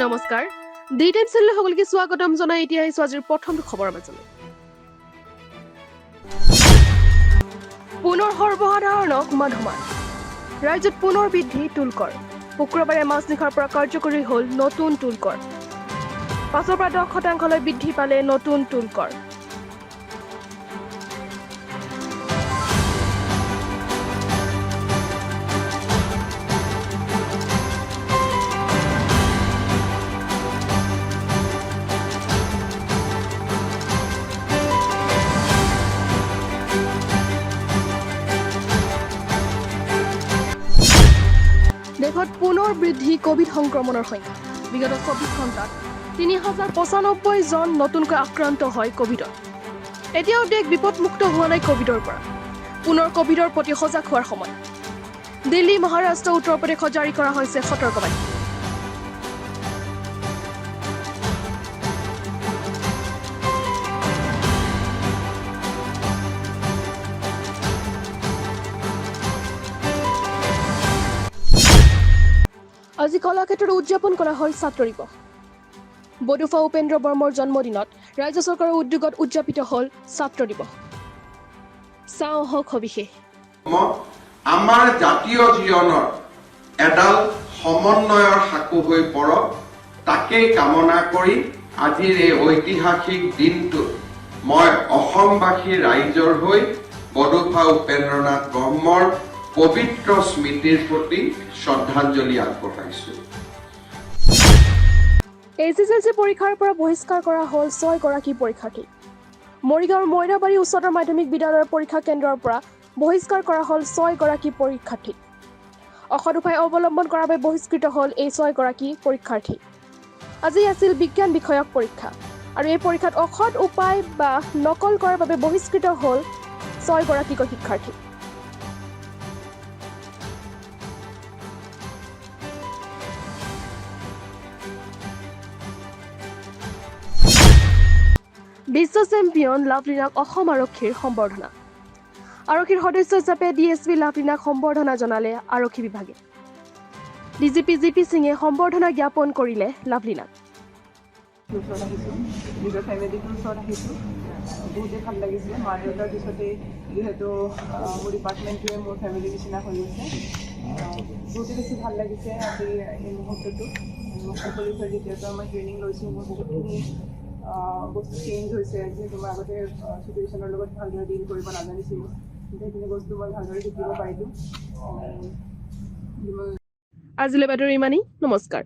নমস্কাৰ D time channel সকলকে স্বাগতম জনাই এতিয়া আহিছো আজিৰ প্ৰথম খবৰ মাজলৈ পুনৰ সৰ্বসাধাৰণক মাধমাল ৰাজ্যত পুনৰ বৃদ্ধি টুলকৰ শুক্ৰবাৰে মাজনিশাৰ পৰা কাৰ্যকৰী হ'ল নতুন টুলকৰ ৫ৰ পৰা ১০% বৃদ্ধি পালে নতুন টুলকৰ দেশত পুনৰ বৃদ্ধি কোভিড সংক্ৰমণৰ সংখ্যা বিগত ২৪ ঘণ্টাত ৩,০৯৫ জন নতুনকৈ আক্ৰান্ত হয় কোভিডত এতিয়াও দেশ বিপদমুক্ত হোৱা নাই কোভিডৰ পৰা পুনৰ কোভিডৰ প্ৰতি সজাগ হোৱাৰ সময় দিল্লী মহাৰাষ্ট্ৰ উত্তৰ প্ৰদেশত জাৰি কৰা হৈছে সতৰ্কবাণী আজি কলাক্ষেত্ৰত উদযাপন কৰা হ'ল ছাত্ৰ দিৱস বডুফা উপেন্দ্ৰ বৰ্মৰ জন্মদিনত ৰাজ্য চৰকাৰৰ উদ্যোগত উদযাপিত হ'ল ছাত্ৰ দিৱস চাওঁ হওক সবিশেষ আমাৰ জাতীয় জীৱনৰ এডাল সমন্বয়ৰ সাঁকো হৈ পৰক তাকেই কামনা কৰি আজিৰ এই ঐতিহাসিক দিনটো মই অসমবাসী ৰাইজৰ হৈ বডুফা উপেন্দ্ৰনাথ ব্ৰহ্মৰ পবিত্ৰ স্মৃতিৰ প্ৰতি শ্ৰদ্ধাঞ্জলি আগবঢ়াইছো এছএছএলচি পৰীক্ষাৰ পৰা বহিষ্কাৰ কৰা হ'ল ৬ গৰাকী পৰীক্ষাৰ্থী মৰিগাঁৱৰ মইৰাবাৰী উচ্চতৰ মাধ্যমিক বিদ্যালয়ৰ পৰীক্ষা কেন্দ্ৰৰ পৰা বহিষ্কাৰ কৰা হ'ল ৬ গৰাকী পৰীক্ষাৰ্থী অসৎ উপায় অৱলম্বন কৰাৰ বাবে বহিষ্কৃত হ'ল এই ৬ গৰাকী পৰীক্ষাৰ্থী আজি আছিল বিজ্ঞান বিষয়ক পৰীক্ষা আৰু এই পৰীক্ষাত অসৎ উপায় বা নকল কৰাৰ বাবে বহিষ্কৃত হ'ল ৬ গৰাকীকৈ শিক্ষাৰ্থী বিশ্ব চেম্পিয়ন লাভলীনাক অসম আৰক্ষীৰ সম্বৰ্ধনা আৰক্ষীৰ সদস্য হিচাপে ডিএছপি লাভলীনাক সম্বৰ্ধনা জনালে আৰক্ষী বিভাগে ডিজিপি জিপি সিঙে সম্বৰ্ধনা জ্ঞাপন কৰিলে লাভলীনাক নিজৰ ফেমিলিৰ ওচৰত আহিছোঁ বহুতেই ভাল লাগিছে মা দেউতাৰ পিছতে যিহেতু মোৰ ডিপাৰ্টমেণ্টটোৱে মোৰ ফেমিলিৰ নিচিনা হৈ গৈছে বহুতেই বেছি ভাল লাগিছে আজি এই মুহূৰ্তটো পুলিচৰ যেতিয়াৰ মই ট্ৰেইনিং লৈছোঁ মোৰ বহুতখিনি বস্তু চেঞ্জ হৈছে যিহেতু মই আগতে চিটুৱেশ্যনৰ লগত ভালদৰে ডিল কৰিব নাজানিছিলোঁ সেইখিনি বস্তু মই ভালদৰে শিকিব পাৰিলোঁ আজিলৈ বাতৰি ইমানেই নমস্কাৰ